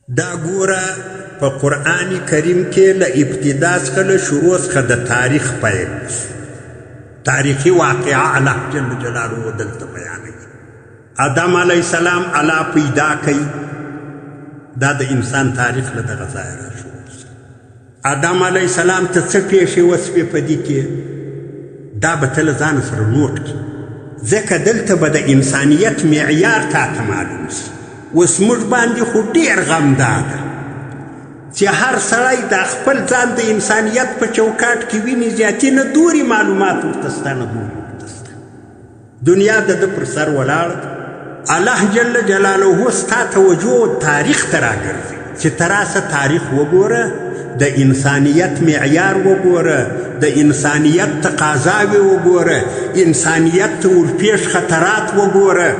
دا ګوره په قرآن کریم کې له ابتدا څخه له شروع څخه د تاریخ پیل تاریخي واقعه الله جل جلاله دلته بیانوي. آدم علیه السلام الله پیدا کوي، دا د انسان تاریخ له دغه ځایه راشروع. آدم علیه السلام ته څه پیښې وسوې په دې کې دا به ته له ځانه سره نوټ کړي، ځکه دلته به د انسانیت معیار تا ته معلوم شي. اوس موږ باندې خو ډېر غم دا ده چې هر سړی د خپل ځان د انسانیت په چوکاټ کې ویني، زیاتې نه دوري معلومات ورته شته، نه دوري ورته شته. دنیا د ده پر سر ولاړه، الله جل جلاله ستا توجه تاریخ ته راګرځي چې ته راسه تاریخ وګوره، د انسانیت معیار وګوره، د انسانیت تقاضاوې وګوره، انسانیت ته ورپېښ خطرات وګوره،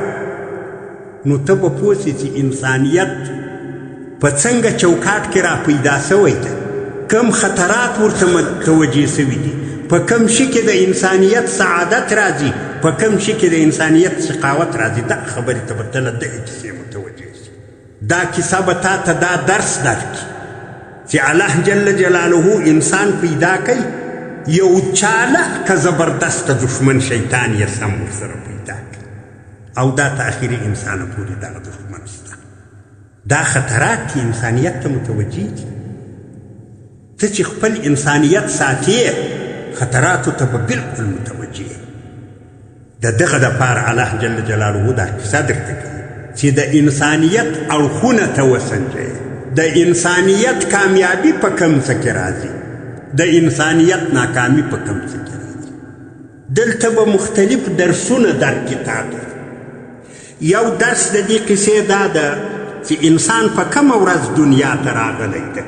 نو ته به پوه سې چې انسانیت په څنګه چوکاټ کې را پیدا سوی ده، کم خطرات ورته متوجه سوي دي، په کم شي کې د انسانیت سعادت راځي، په کم شي کې د انسانیت شقاوت راځي. دا خبرې ته به ته له دغې کیسې متوجه شي. دا کیسه به تا ته دا درس درکړي چې الله جل جلاله انسان پیدا کوي، یو چالاک که زبردست دشمن شیطان یې سم ورسره پیدا کوي، او دا ته اخري انسانه پورې دغه دښمن شته. دا خطرات چې انسانیت ته متوجه دي، ته چې خپل انسانیت ساتې خطراتو ته به بلکل متوجه یې. د دغه دپاره الله جل جلاله دا کیسه درته کوي چې د انسانیت اړخونه ته وسنجوې، د انسانیت کامیابي په کوم څه کې راځي، د انسانیت ناکامي په کوم څه کې راځي. دلته به مختلف درسونه درکړي تا ته. یو درس د دې کیسې دا ده چې انسان په کومه ورځ دنیا ته راغلی ده.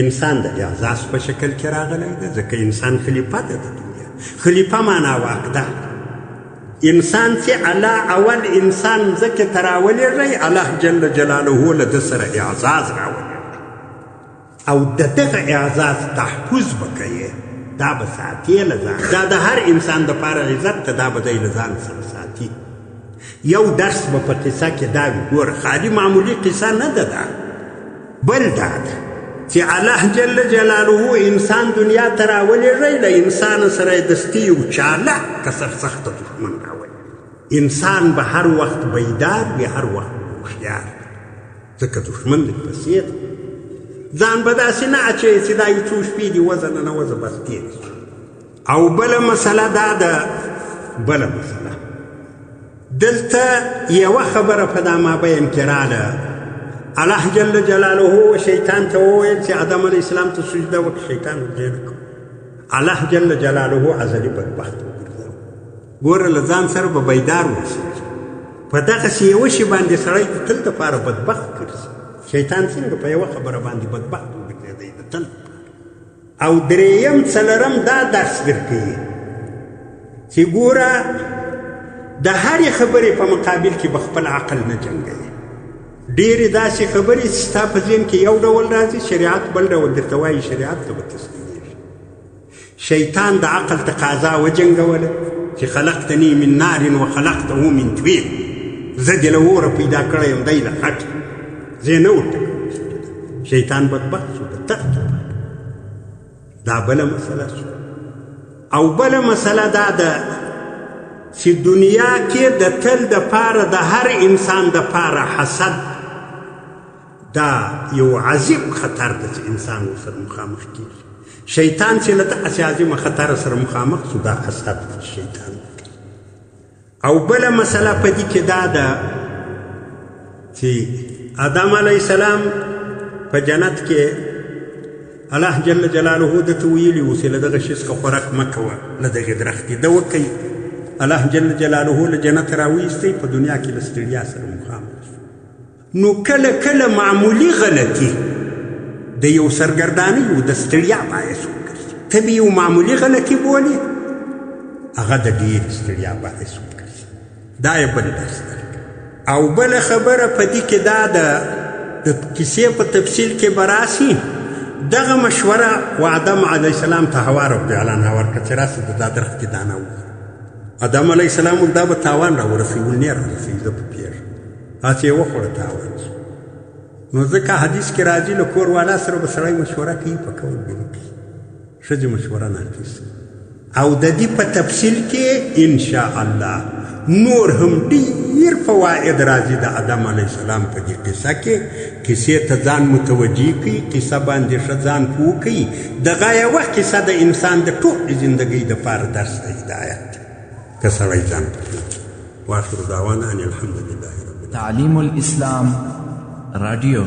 انسان د اعزاز په شکل کې راغلی ده، ځکه انسان خلیفه ده د دنیا. خلیفه معنا واکدار. انسان چې الله اول انسان ځکه ته راولېږی، الله جل جلاله له ده سره اعزاز راولېږي، او د دغه اعزاز تحفظ به کوې، دا به ساتې له ځان. دا د هر انسان دپاره عزت ته، دا به دی له ځان سره ساتي. یو درس به په قصه کې دا وي، ګوره خالي معمولي قصه نه ده دا، بل دا ده چې الله جل جلاله انسان دنیا ته راولېږی، له انسان سره یې دستي یو چالاک که سرسخته دښمن راولېږي. انسان به هر وخت بیدار وي، هر وخت هوښیار، ځکه دښمن دی پسې ده. ځان به داسې نه اچوي چې دا یو څو شپې دي وزه ننوزه بس تېرې شي. او بله مسله دا ده، بله مسله دلته یوه خبره په دا مابین کې راله. الله جل جلاله شیطان ته وویل چې آدم علیه السلام ته سجده وکړه، شیطان ورته نه کړه. الله جل جلاله ازلي بدبخت وګرځوه. ګوره له ځان سره به بیدار اوسېږي. په دغسې یوه شي باندې سړی د تل دپاره بدبخت ګرځي. شیطان څنګه په یوه خبره باندې بدبخت وګرځېدی د تل. او درېیم څلرم دا درس درکوي چې ګوره د هرې خبرې په مقابل کې به خپل عقل نه جنګوي. ډېرې داسې خبرې چې ستا په ذهن کې یو ډول راځي، شریعت بل ډول درته وایي، شریعت ته به تسلیمېږي. شیطان د عقل تقاضا وجنګوله چې خلقتني من نار وخلقته من طين، زه دې له اوره پیدا کړی یم، دی له خټ، زه یې نه ورته کوم. شیطان بدبخت شو د تخت. دا بله مسله شو. او بله مسله دا ده چې دنیا کې د تل دپاره د هر انسان دپاره حسد دا یو عظیم خطر ده چې انسان ورسره مخامخ کېږي. شیطان چې له دغسې عظیمه خطر سره مخامخ شو، دا حسد شیطان. او بله مسله په دې کې دا ده چې آدم علیه السلام په جنت کې الله جل جلاله ده ته ویلي و چې له دغه شي څخه خوراک مه کوه، له دغې درختې ده وکئ. الله جل جلاله له جنت راویستی، په دنیا کې له ستړیا سره مخامخ شو. نو کله کله معمولي غلطي د یو سرګردانۍ و د ستړیا باعث وګرځي، ته به یو معمولي غلطي بولې، هغه د ډېرې ستړیا باعث وګرځي. دا یې بل درس درکړي. او بله خبره په دې کې دا ده، د کیسې په تفصیل کې به راسي، دغه مشوره و آدم علیه السلام ته حوا رضی الله عنها ورکړه چې راسه د دا درختې دانه وخوره. آدم علیه السلام دا به تاوان را ورسوي، ول نه را رسوي، زه په پېښ هسې یې وخوړه تاوان شو. نو ځکه حدیث کې راځي له کور والا سره به سړی مشوره کوي په کول به نه کوي ښځې مشوره نه اخیستل او د دې په تفصیل کې انشاءالله نور هم ډېر فواید راځي د آدم علیه السلام په دې قصه کې کیسې ته ځان متوجه کړي قصه باندې ښه ځان پوه کړي دغه یوه قصه د انسان د ټولې زندګۍ دپاره درس د هدایت دی که سړی ځان پوه کړي واخر دعوانا ان الحمد لله رب العالمین تعلیم الاسلام رادیو